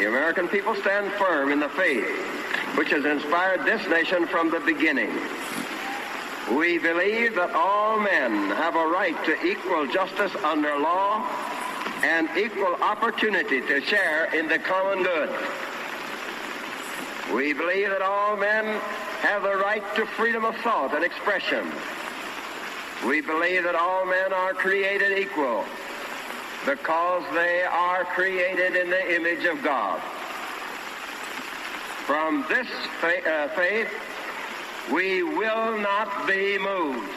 the American people stand firm in the faith which has inspired this nation from the beginning. We believe that all men have a right to equal justice under law and equal opportunity to share in the common good. We believe that all men have the right to freedom of thought and expression. We believe that all men are created equal because they are created in the image of God. From this faith, we will not be moved.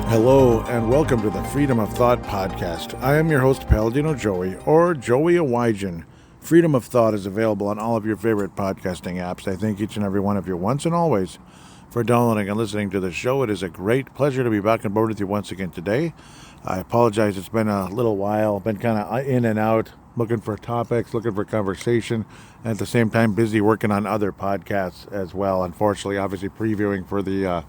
Hello and welcome to the Freedom of Thought podcast. I am your host, Paladino Joey, or Joey Awijan. Freedom of Thought is available on all of your favorite podcasting apps. I thank each and every one of you once and always for downloading and listening to the show. It is a great pleasure to be back on board with you once again today. I apologize, it's been a little while, been kind of in and out, looking for topics, looking for conversation, and at the same time busy working on other podcasts as well. Unfortunately, obviously previewing for the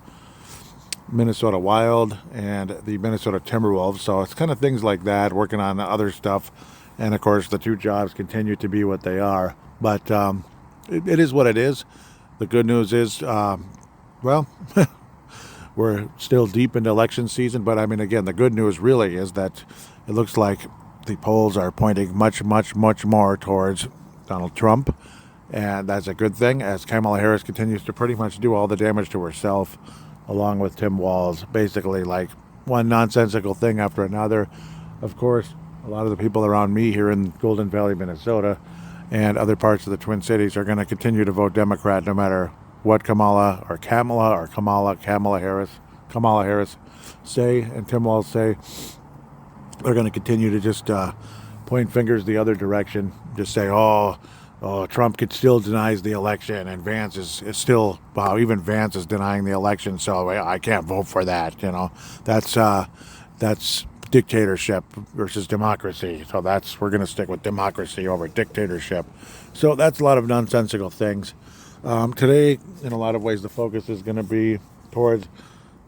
Minnesota Wild and the Minnesota Timberwolves. So it's kind of things like that, working on other stuff. And of course, the two jobs continue to be what they are. But it is what it is. The good news is, well, we're still deep into election season. But I mean, again, the good news really is that it looks like the polls are pointing much more towards Donald Trump. And that's a good thing, as Kamala Harris continues to pretty much do all the damage to herself, along with Tim Walz, basically like one nonsensical thing after another. Of course, a lot of the people around me here in Golden Valley, Minnesota, and other parts of the Twin Cities are going to continue to vote Democrat no matter what Kamala Harris say, and Tim Walz say. They're going to continue to just point fingers the other direction, just say, oh, Trump could still denies the election, and Vance is still, wow, even Vance is denying the election, so I can't vote for that. You know, that's dictatorship versus democracy. So we're going to stick with democracy over dictatorship. So that's a lot of nonsensical things. Today, in a lot of ways, the focus is going to be towards,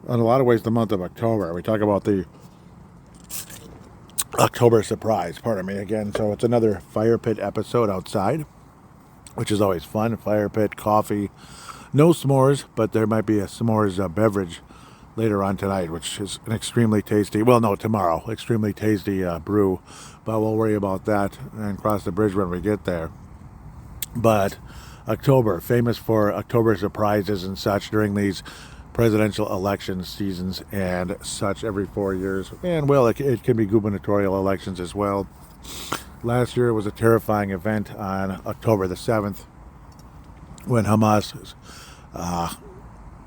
in a lot of ways, the month of October. We talk about the October surprise, pardon me again. So it's another fire pit episode outside, which is always fun. Fire pit, coffee, no s'mores, but there might be a s'mores beverage later on tonight, which is an extremely tasty, tomorrow, extremely tasty brew, but we'll worry about that and cross the bridge when we get there. But October, famous for October surprises and such during these presidential election seasons and such every 4 years. And, well, it can be gubernatorial elections as well. Last year was a terrifying event on October the 7th when Hamas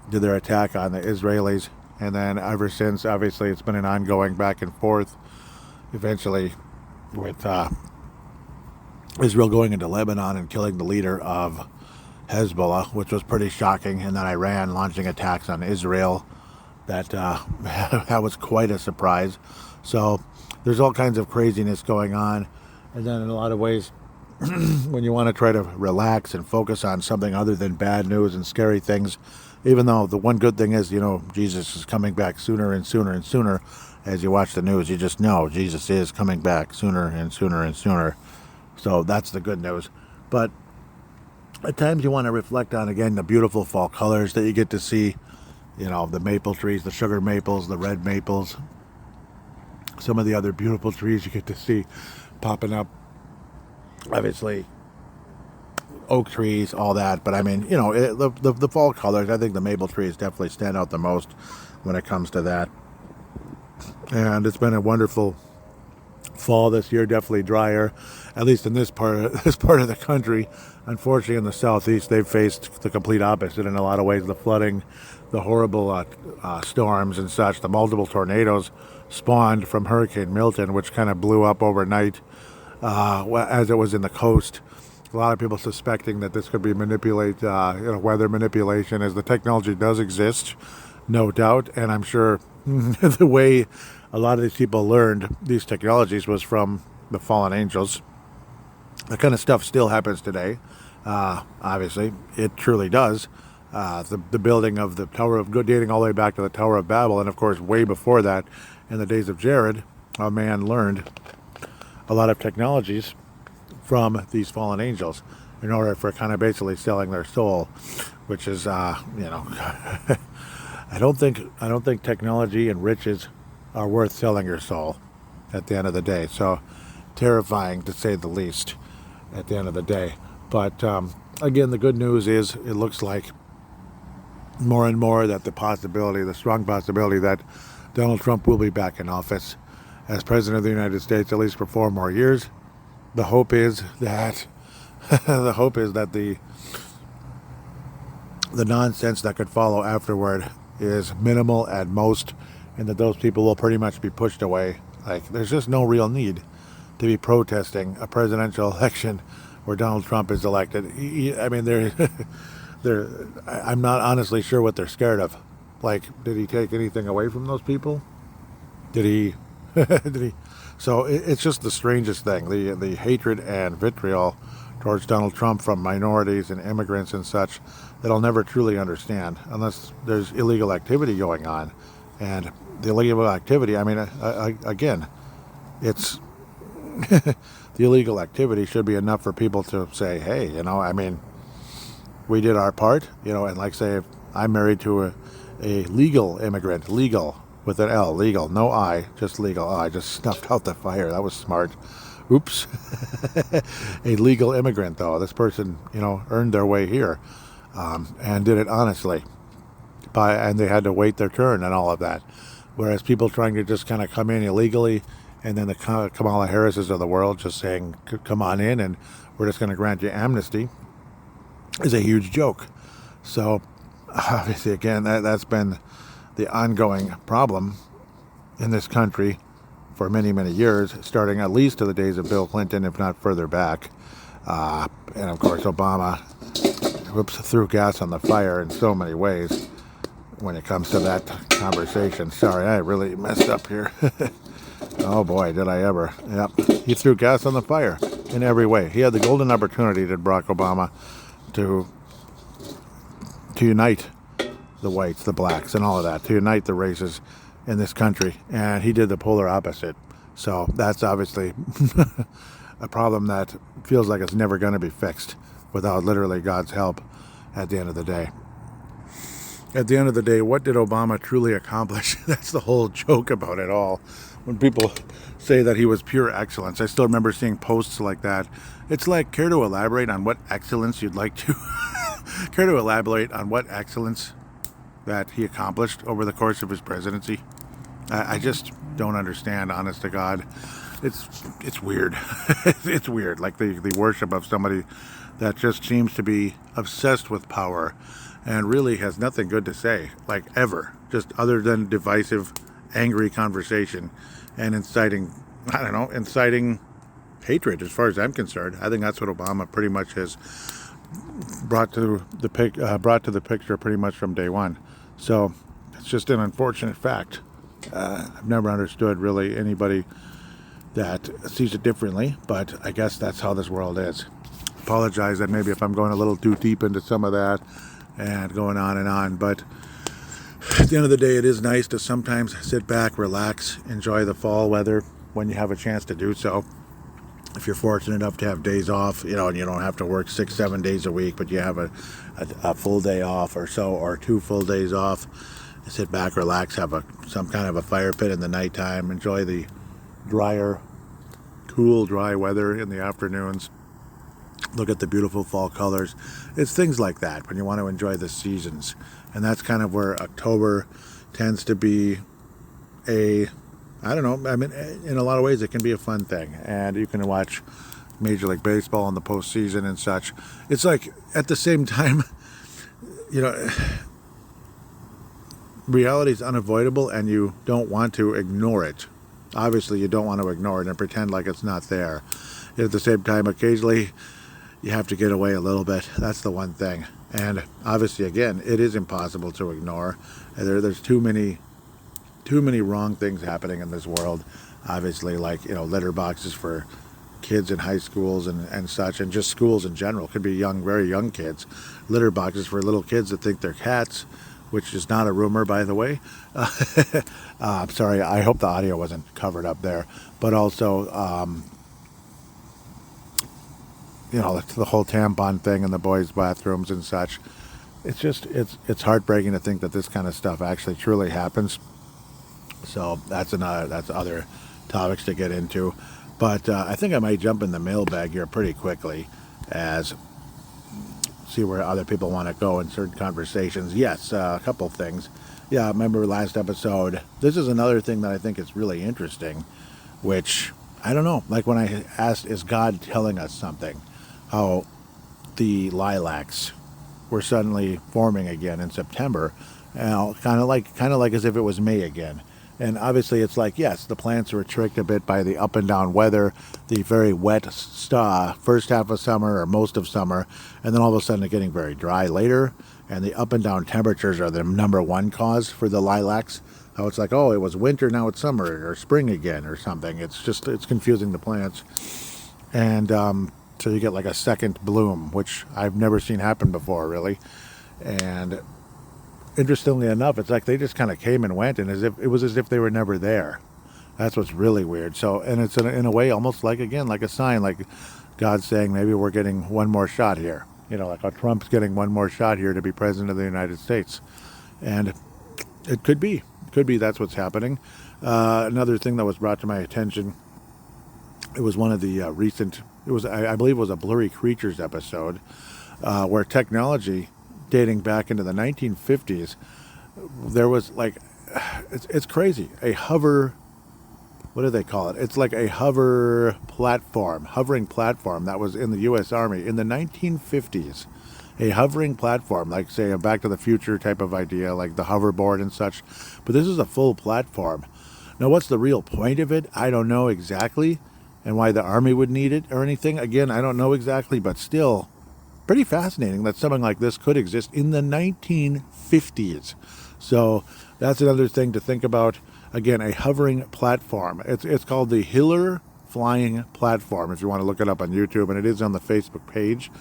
did their attack on the Israelis. And then ever since, obviously, it's been an ongoing back and forth, eventually with Israel going into Lebanon and killing the leader of Hezbollah, which was pretty shocking, and then Iran launching attacks on Israel. That was quite a surprise. So there's all kinds of craziness going on. And then in a lot of ways, when you want to try to relax and focus on something other than bad news and scary things, even though the one good thing is, Jesus is coming back sooner and sooner and sooner. As you watch the news, you just know Jesus is coming back sooner and sooner and sooner. So that's the good news. But at times you want to reflect on, again, the beautiful fall colors that you get to see. The maple trees, the sugar maples, the red maples, some of the other beautiful trees you get to see popping up. Obviously, oak trees, all that. But I mean, the fall colors, I think the maple trees definitely stand out the most when it comes to that. And it's been a wonderful fall this year, definitely drier, at least in this part of the country. Unfortunately, in the southeast, they've faced the complete opposite in a lot of ways. The flooding, the horrible storms and such, the multiple tornadoes spawned from Hurricane Milton, which kind of blew up overnight as it was in the coast. A lot of people suspecting that this could be weather manipulation, as the technology does exist, no doubt. And I'm sure the way a lot of these people learned these technologies was from the fallen angels. That kind of stuff still happens today. Obviously, it truly does. The building of the Tower of Good, dating all the way back to the Tower of Babel, and of course, way before that, in the days of Jared, a man learned a lot of technologies from these fallen angels in order for kind of basically selling their soul, which is, I don't think technology and riches are worth selling your soul at the end of the day. So terrifying, to say the least, at the end of the day. But again, the good news is it looks like more and more that the strong possibility that Donald Trump will be back in office as president of the United States, at least for 4 more years. The hope is that the nonsense that could follow afterward is minimal at most, and that those people will pretty much be pushed away. Like, there's just no real need to be protesting a presidential election where Donald Trump is elected. I mean, I'm not honestly sure what they're scared of. Like, did he take anything away from those people? Did he? So it's just the strangest thing. The hatred and vitriol towards Donald Trump from minorities and immigrants and such that I'll never truly understand unless there's illegal activity going on. And the illegal activity, I mean, again, it's the illegal activity should be enough for people to say, hey, I mean, we did our part, and like say, if I'm married to a legal immigrant, legal with an L, legal, no I, just legal. Oh, I just snuffed out the fire. That was smart. Oops. A legal immigrant, though. This person, earned their way here and did it honestly. And they had to wait their turn and all of that. Whereas people trying to just kind of come in illegally, and then the Kamala Harrises of the world just saying, come on in and we're just going to grant you amnesty, is a huge joke. So obviously, again, that's been the ongoing problem in this country for many, many years, starting at least to the days of Bill Clinton, if not further back. And of course, Obama threw gas on the fire in so many ways when it comes to that conversation. Sorry, I really messed up here. Oh boy, did I ever. Yep, he threw gas on the fire in every way. He had the golden opportunity, did Barack Obama, to unite the whites, the blacks, and all of that, to unite the races in this country, and he did the polar opposite. So that's obviously a problem that feels like it's never going to be fixed without literally God's help at the end of the day. At the end of the day, what did Obama truly accomplish? That's the whole joke about it all. When people say that he was pure excellence, I still remember seeing posts like that. It's like, care to elaborate on what excellence you'd like to? Care to elaborate on what excellence that he accomplished over the course of his presidency? I just don't understand, honest to God. It's weird. It's weird, like the worship of somebody that just seems to be obsessed with power and really has nothing good to say, like ever, just other than divisive, angry conversation and inciting hatred. As far as I'm concerned, I think that's what Obama pretty much has brought to the picture pretty much from day one. So it's just an unfortunate fact. I've never understood really anybody that sees it differently, but I guess that's how this world is. Apologize that maybe if I'm going a little too deep into some of that and going on and on, but at the end of the day, it is nice to sometimes sit back, relax, enjoy the fall weather when you have a chance to do so. if you're fortunate enough to have days off, and you don't have to work 6-7 days a week, but you have a full day off or so, or 2 full days off, sit back, relax, have some kind of a fire pit in the nighttime, enjoy the drier, cool, dry weather in the afternoons, look at the beautiful fall colors. It's things like that when you want to enjoy the seasons. And that's kind of where October tends to be I don't know, I mean, in a lot of ways it can be a fun thing. And you can watch Major League Baseball in the postseason and such. It's like, at the same time, reality is unavoidable and you don't want to ignore it. Obviously, you don't want to ignore it and pretend like it's not there. At the same time, occasionally, you have to get away a little bit. That's the one thing. And obviously, again, it is impossible to ignore. There's too many wrong things happening in this world. Obviously, like, litter boxes for kids in high schools and such, and just schools in general. Could be very young kids. Litter boxes for little kids that think they're cats, which is not a rumor, by the way. I'm sorry, I hope the audio wasn't covered up there. But also, the whole tampon thing in the boys' bathrooms and such. It's heartbreaking to think that this kind of stuff actually truly happens. So that's other topics to get into. But I think I might jump in the mailbag here pretty quickly, as see where other people want to go in certain conversations. Yes, a couple things. Yeah, I remember last episode. This is another thing that I think is really interesting, which, I don't know, like when I asked, is God telling us something? How the lilacs were suddenly forming again in September, kind of like as if it was May again. And obviously it's like, yes, the plants are tricked a bit by the up and down weather, the very wet first half of summer or most of summer, and then all of a sudden it's getting very dry later, and the up and down temperatures are the number one cause for the lilacs. How it's like, oh, it was winter, now it's summer, or spring again, or something. It's confusing the plants. And so you get like a second bloom, which I've never seen happen before, really. And interestingly enough, it's like they just kind of came and went, and it was as if they were never there. That's what's really weird. So, and it's in a way almost like, again, like a sign, like God saying maybe we're getting one more shot here. Like how Trump's getting one more shot here to be president of the United States. And it could be that's what's happening. Another thing that was brought to my attention, it was one of the I believe it was a Blurry Creatures episode, where technology dating back into the 1950s, there was like, it's crazy, a hover, what do they call it? It's like a hovering platform that was in the U.S. Army in the 1950s. A hovering platform, like, say, a Back to the Future type of idea, like the hoverboard and such. But this is a full platform. Now, what's the real point of it? I don't know exactly. And why the Army would need it or anything, again, I don't know exactly, but still, pretty fascinating that something like this could exist in the 1950s. So that's another thing to think about. Again, a hovering platform. It's called the Hiller Flying Platform, if you want to look it up on YouTube, and it is on the Facebook page.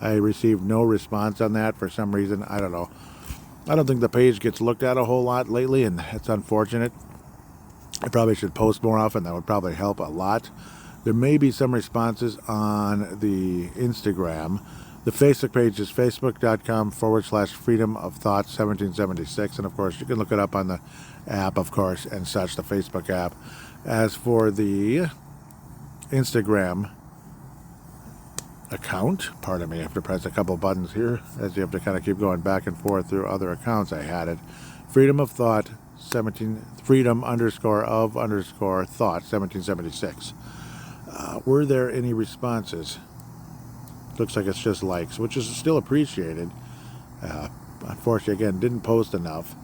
I received no response on that for some reason. I don't know. I don't think the page gets looked at a whole lot lately, and it's unfortunate. I probably should post more often. That would probably help a lot. There may be some responses on the Instagram. The Facebook page is facebook.com/freedom of thought 1776. And of course, you can look it up on the app, of course, and such, the Facebook app. As for the Instagram account, pardon me, I have to press a couple buttons here, as you have to kind of keep going back and forth through other accounts. I had it. Freedom of thought freedom_of_thought 1776. Were there any responses? Looks like it's just likes, which is still appreciated. Unfortunately, again, didn't post enough.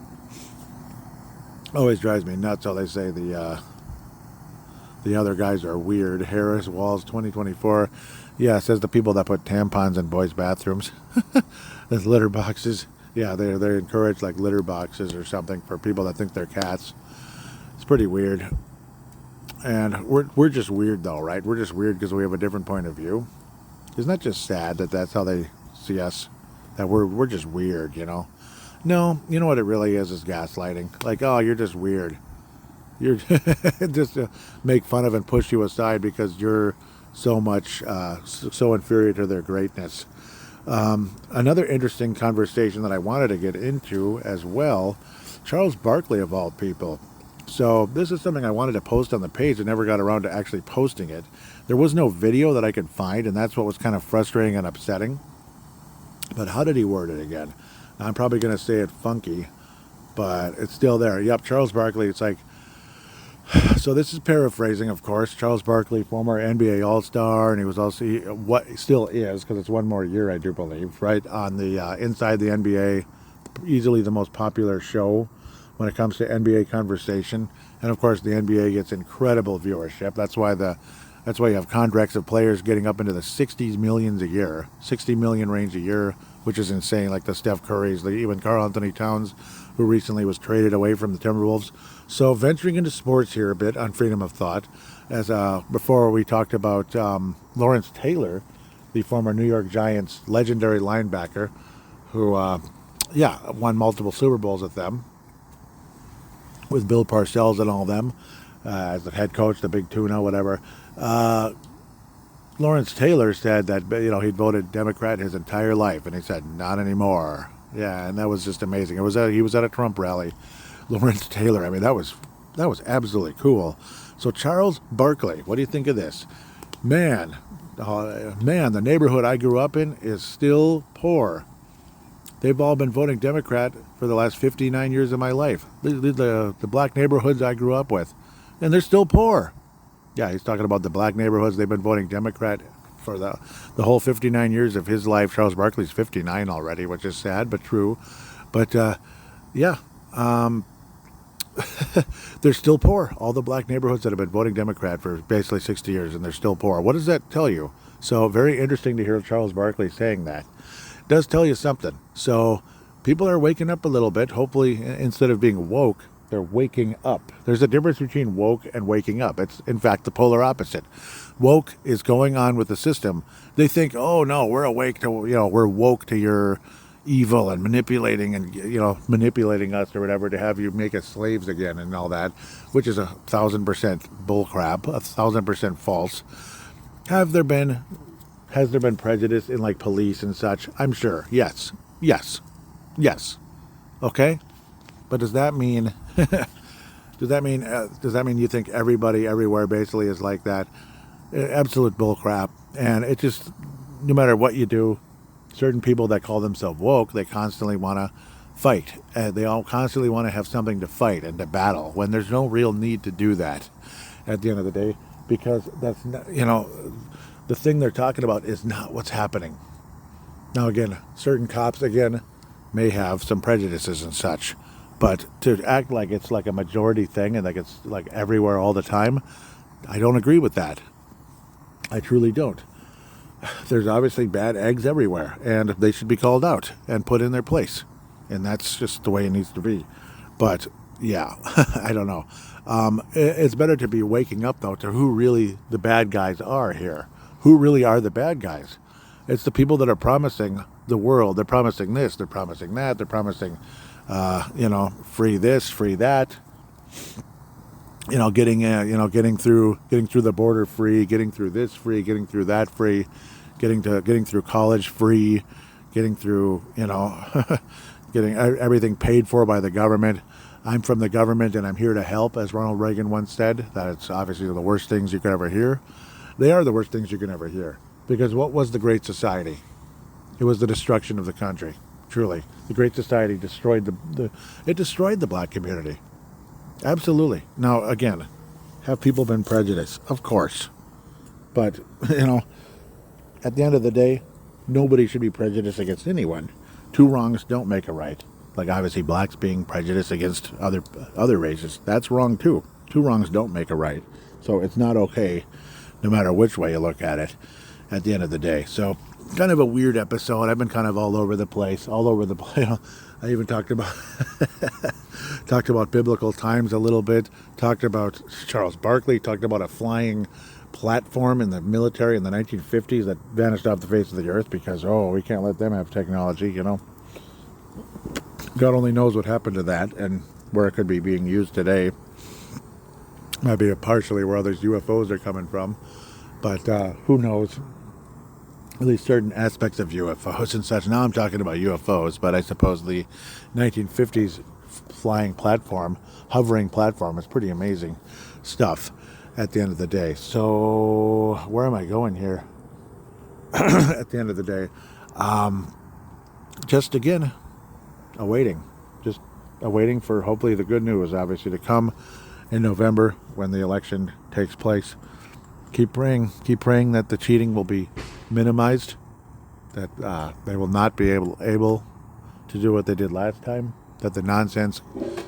Always drives me nuts how they say the other guys are weird. Harris Walls 2024. Yeah, it says the people that put tampons in boys' bathrooms. There's litter boxes. Yeah, they encourage like litter boxes or something for people that think they're cats. It's pretty weird. And we're just weird though, right? We're just weird because we have a different point of view. Isn't that just sad that that's how they see us? That we're just weird, No, you know what it really is gaslighting. Like, oh, you're just weird. You're just to make fun of and push you aside because you're so much, so inferior to their greatness. Another interesting conversation that I wanted to get into as well, Charles Barkley of all people. So this is something I wanted to post on the page and never got around to actually posting it. There was no video that I could find, and that's what was kind of frustrating and upsetting. But how did he word it again? I'm probably going to say it funky, but it's still there. Yep, Charles Barkley, it's like, so this is paraphrasing, of course. Charles Barkley, former NBA All-Star, and he was also, what still is, because it's one more year, I do believe, right, on the Inside the NBA, easily the most popular show when it comes to NBA conversation. And of course, the NBA gets incredible viewership. That's why you have contracts of players getting up into the 60 million range a year, which is insane. Like the Steph Currys, even Karl Anthony Towns, who recently was traded away from the Timberwolves. So venturing into sports here a bit on freedom of thought, as before we talked about Lawrence Taylor, the former New York Giants legendary linebacker, who won multiple Super Bowls with them, with Bill Parcells and all them, as the head coach, the Big Tuna, whatever. Lawrence Taylor said that, he'd voted Democrat his entire life, and he said, not anymore. Yeah, and that was just amazing. He was at a Trump rally. Lawrence Taylor, I mean, that was absolutely cool. So Charles Barkley, what do you think of this? Man, the neighborhood I grew up in is still poor. They've all been voting Democrat for the last 59 years of my life. The black neighborhoods I grew up with. And they're still poor. Yeah, he's talking about the black neighborhoods. They've been voting Democrat for the whole 59 years of his life. Charles Barkley's 59 already, which is sad but true. But, they're still poor. All the black neighborhoods that have been voting Democrat for basically 60 years, and they're still poor. What does that tell you? So very interesting to hear Charles Barkley saying that. Does tell you something. So people are waking up a little bit. Hopefully, instead of being woke, they're waking up. There's a difference between woke and waking up. It's, in fact, the polar opposite. Woke is going on with the system. They think, oh, no, we're awake to, we're woke to your evil and manipulating us or whatever to have you make us slaves again and all that, which is 1,000% bullcrap, 1,000% false. Has there been prejudice in like police and such? I'm sure. Yes. Okay, but does that mean you think everybody everywhere basically is like that? Absolute bullcrap. And it just, no matter what you do, certain people that call themselves woke, they constantly want to fight. They all constantly want to have something to fight and to battle when there's no real need to do that at the end of the day, because that's not, the thing they're talking about is not what's happening. Now, again, certain cops, may have some prejudices and such, but to act like it's like a majority thing and like it's like everywhere all the time, I don't agree with that. I truly don't. There's obviously bad eggs everywhere, and they should be called out and put in their place. And that's just the way it needs to be. But, yeah, I don't know. It's better to be waking up, though, to who really the bad guys are here. Who really are the bad guys? It's the people that are promising the world. They're promising this, they're promising that, they're promising, free this, free that. Getting through the border free, getting through this free, getting through that free, getting through college free, getting through, getting everything paid for by the government. I'm from the government and I'm here to help, as Ronald Reagan once said. That it's obviously the worst things you could ever hear. They are the worst things you can ever hear. Because what was the Great Society? It was the destruction of the country. Truly. The Great Society destroyed the black community. Absolutely. Now, again, have people been prejudiced? Of course. But, at the end of the day, nobody should be prejudiced against anyone. Two wrongs don't make a right. Like, obviously, blacks being prejudiced against other races. That's wrong, too. Two wrongs don't make a right. So it's not okay, no matter which way you look at it, at the end of the day. So, kind of a weird episode. I've been kind of all over the place. I even talked about biblical times a little bit, talked about Charles Barkley, talked about a flying platform in the military in the 1950s that vanished off the face of the earth because, we can't let them have technology, God only knows what happened to that and where it could be being used today. Might be partially where all these UFOs are coming from. But who knows? At least certain aspects of UFOs and such. Now I'm talking about UFOs, but I suppose the 1950s flying platform, hovering platform, is pretty amazing stuff at the end of the day. So where am I going here? At the end of the day, just again, just awaiting for hopefully the good news, obviously, to come in November when the election takes place. Keep praying that the cheating will be minimized, that they will not be able to do what they did last time, that the nonsense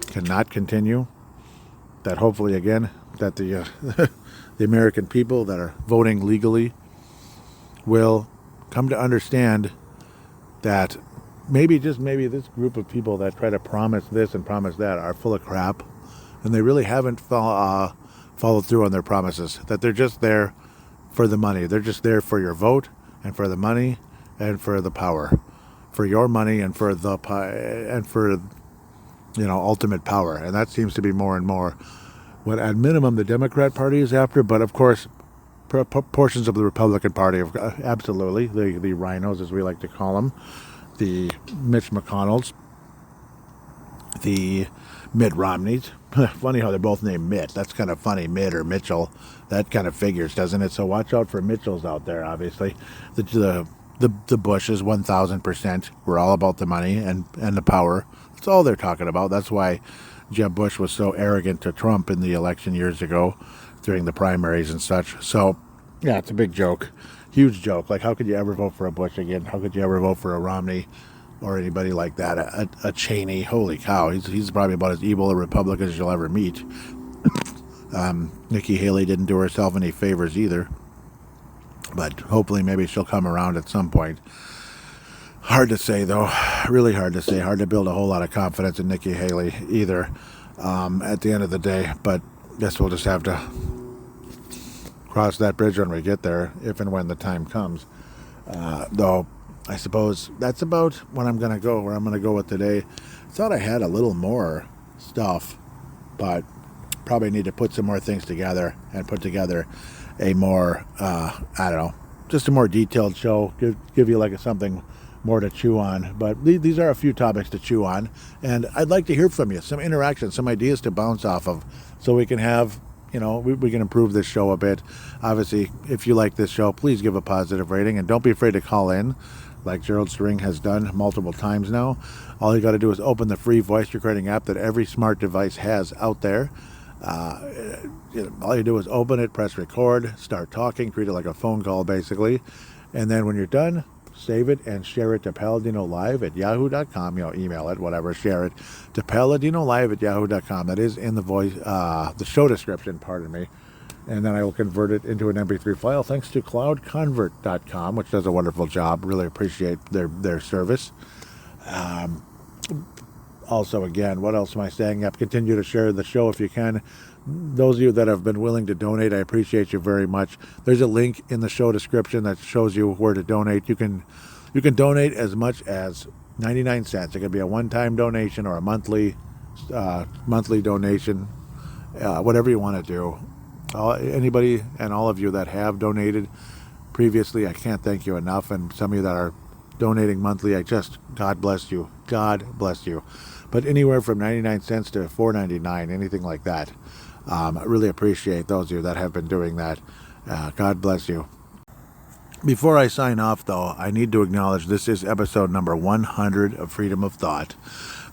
cannot continue, that hopefully again that the the American people that are voting legally will come to understand that maybe, just maybe, this group of people that try to promise this and promise that are full of crap, and they really haven't followed through on their promises, that they're just there for the money. They're just there for your vote and for the money and for the power, for your money and for ultimate power. And that seems to be more and more what at minimum the Democrat Party is after, but of course portions of the Republican Party, absolutely, the rhinos, as we like to call them, the Mitch McConnells, the Mitt Romneys. Funny how they're both named Mitt. That's kind of funny, Mitt or Mitchell. That kind of figures, doesn't it? So watch out for Mitchells out there, obviously. The Bushes, 1,000%. We're all about the money and the power. That's all they're talking about. That's why Jeb Bush was so arrogant to Trump in the election years ago during the primaries and such. So, yeah, it's a big joke. Huge joke. Like, how could you ever vote for a Bush again? How could you ever vote for a Romney or anybody like that? A Cheney. Holy cow. He's probably about as evil a Republican as you'll ever meet. Nikki Haley didn't do herself any favors either. But hopefully maybe she'll come around at some point. Hard to say, though. Really hard to say. Hard to build a whole lot of confidence in Nikki Haley either at the end of the day. But guess we'll just have to cross that bridge when we get there, if and when the time comes. Though, I suppose that's about what I'm going to go, where I'm going to go with today. I thought I had a little more stuff, but probably need to put some more things together and put together a more, just a more detailed show. Give you like something more to chew on. But these are a few topics to chew on, and I'd like to hear from you, some interaction, some ideas to bounce off of, so we can have, we can improve this show a bit. Obviously, if you like this show, please give a positive rating, and don't be afraid to call in, like Gerald String has done multiple times now. All you got to do is open the free voice recording app that every smart device has out there. All you do is open it, press record, start talking, treat it like a phone call basically, and then when you're done, save it and share it to paladinolive@yahoo.com. Email it, whatever, share it to paladinolive@yahoo.com. That is in the show description, pardon me. And then I will convert it into an MP3 file thanks to cloudconvert.com, which does a wonderful job. Really appreciate their service. Also, again, what else am I saying? Continue to share the show if you can. Those of you that have been willing to donate, I appreciate you very much. There's a link in the show description that shows you where to donate. You can donate as much as 99 cents. It could be a one-time donation or a monthly donation, whatever you want to do. Anybody and all of you that have donated previously, I can't thank you enough. And some of you that are donating monthly, God bless you. God bless you. But anywhere from 99 cents to $4.99, anything like that. I really appreciate those of you that have been doing that. God bless you. Before I sign off, though, I need to acknowledge this is episode number 100 of Freedom of Thought.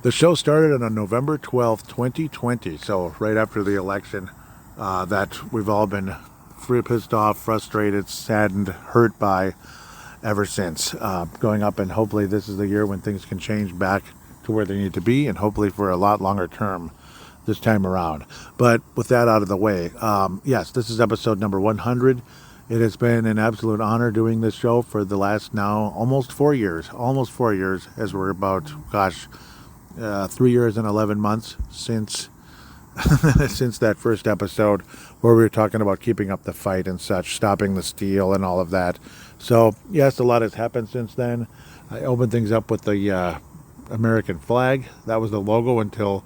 The show started on November 12th, 2020, so right after the election that we've all been pissed off, frustrated, saddened, hurt by ever since. Going up, and hopefully this is the year when things can change back to where they need to be, and hopefully for a lot longer term this time around. But with that out of the way, yes, this is episode number 100. It has been an absolute honor doing this show for the last now almost 4 years, as we're about, 3 years and 11 months since since that first episode where we were talking about keeping up the fight and such, stopping the steal and all of that. So yes, a lot has happened since then. I opened things up with the American flag. That was the logo until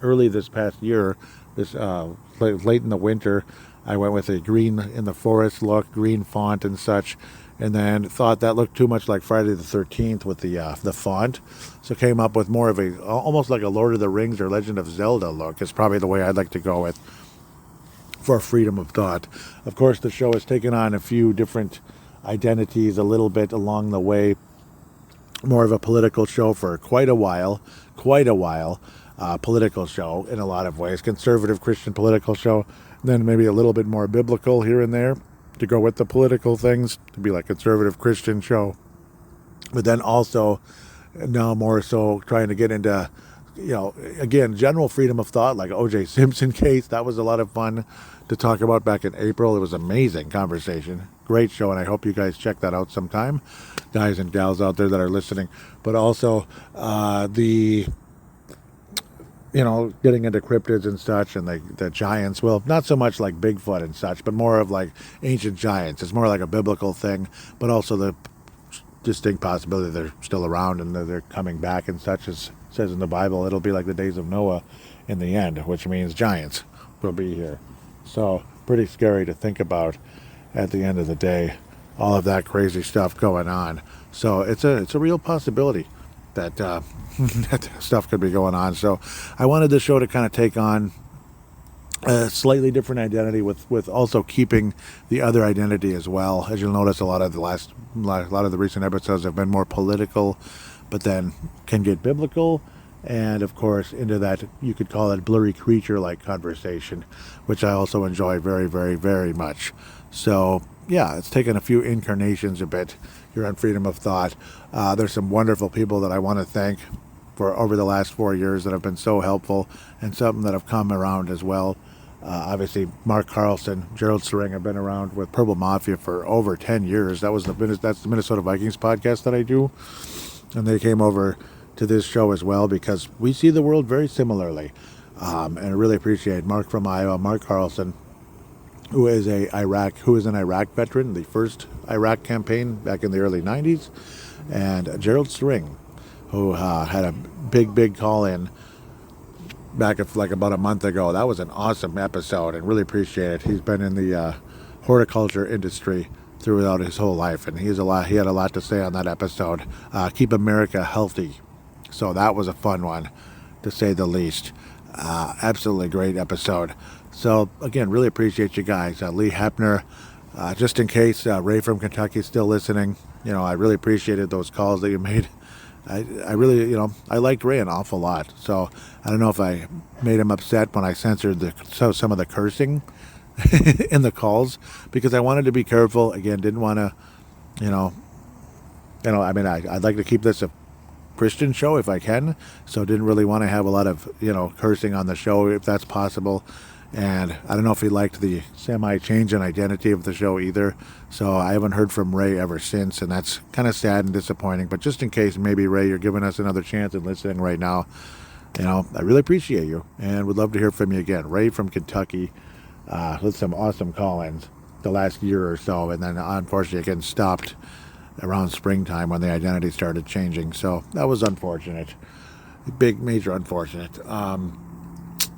early this past year, late in the winter. I went with a green in the forest look, green font and such, and then thought that looked too much like Friday the 13th with the font, so came up with more of a almost like a Lord of the Rings or Legend of Zelda look. Is probably the way I'd like to go with for freedom of thought. Of course, the show has taken on a few different identities a little bit along the way. More of a political show for quite a while. Political show in a lot of ways. Conservative Christian political show. Then maybe a little bit more biblical here and there to go with the political things, to be like conservative Christian show. But then also now more so trying to get into, again, general freedom of thought, like O.J. Simpson case. That was a lot of fun to talk about back in April. It was amazing conversation. Great show, and I hope you guys check that out sometime, guys and gals out there that are listening. But also getting into cryptids and such, and the giants. Well, not so much like Bigfoot and such, but more of like ancient giants. It's more like a biblical thing, but also the distinct possibility they're still around and they're coming back and such, as says in the Bible. It'll be like the days of Noah in the end, which means giants will be here. So pretty scary to think about at the end of the day, all of that crazy stuff going on. So it's a real possibility that that stuff could be going on. So I wanted the show to kind of take on a slightly different identity with also keeping the other identity as well. As you'll notice, a lot of the recent episodes have been more political, but then can get biblical, and of course into that, you could call it blurry creature-like conversation, which I also enjoy very, very, very much. So yeah, it's taken a few incarnations a bit here on Freedom of Thought. There's some wonderful people that I want to thank for over the last 4 years that have been so helpful, and some that have come around as well. Obviously, Mark Carlson, Gerald Sering have been around with Purple Mafia for over 10 years. That's the Minnesota Vikings podcast that I do, and they came over to this show as well because we see the world very similarly. And I really appreciate Mark from Iowa, Mark Carlson, who is an Iraq veteran, the first Iraq campaign back in the early 90s, and Gerald Sering, who had a big call in back about a month ago. That was an awesome episode, and really appreciate it. He's been in the horticulture industry throughout his whole life, and he had a lot to say on that episode. Keep America healthy. So that was a fun one, to say the least. Absolutely great episode. So again, really appreciate you guys. Lee Hepner, just in case Ray from Kentucky is still listening, I really appreciated those calls that you made. I really, I liked Ray an awful lot. So I don't know if I made him upset when I censored some of the cursing in the calls, because I wanted to be careful. Again, didn't want to, I'd like to keep this a Christian show if I can. So didn't really want to have a lot of, cursing on the show if that's possible. And I don't know if he liked the semi-change in identity of the show either. So I haven't heard from Ray ever since, and that's kind of sad and disappointing. But just in case, maybe, Ray, you're giving us another chance and listening right now, I really appreciate you and would love to hear from you again. Ray from Kentucky, with some awesome call-ins the last year or so, and then unfortunately again stopped around springtime when the identity started changing. So that was unfortunate. Big, major unfortunate.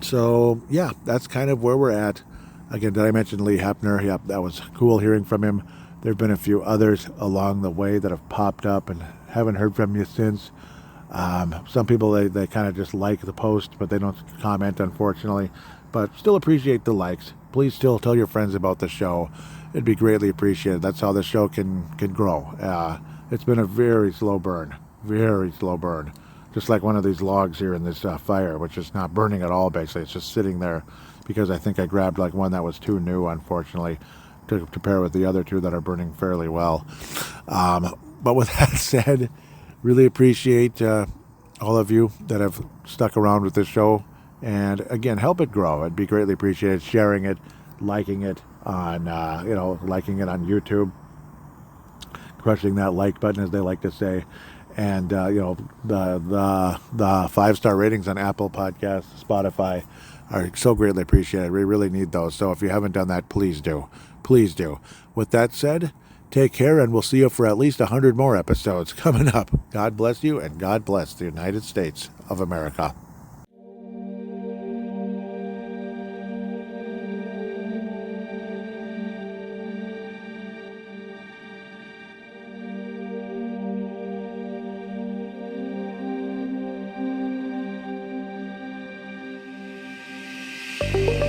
So, yeah, that's kind of where we're at. Again, did I mention Lee Hepner? Yep, that was cool hearing from him. There have been a few others along the way that have popped up and haven't heard from you since. Some people, they kind of just like the post, but they don't comment, unfortunately. But still appreciate the likes. Please still tell your friends about the show. It'd be greatly appreciated. That's how the show can grow. It's been a very slow burn. Very slow burn. Just like one of these logs here in this fire, which is not burning at all, basically. It's just sitting there because I think I grabbed like one that was too new, unfortunately, to pair with the other two that are burning fairly well. But with that said, really appreciate all of you that have stuck around with this show. And again, help it grow. It'd be greatly appreciated. Sharing it, liking it on, liking it on YouTube. Crushing that like button, as they like to say. And, the 5-star ratings on Apple Podcasts, Spotify are so greatly appreciated. We really need those. So if you haven't done that, please do. Please do. With that said, take care, and we'll see you for at least 100 more episodes coming up. God bless you, and God bless the United States of America. Thank you.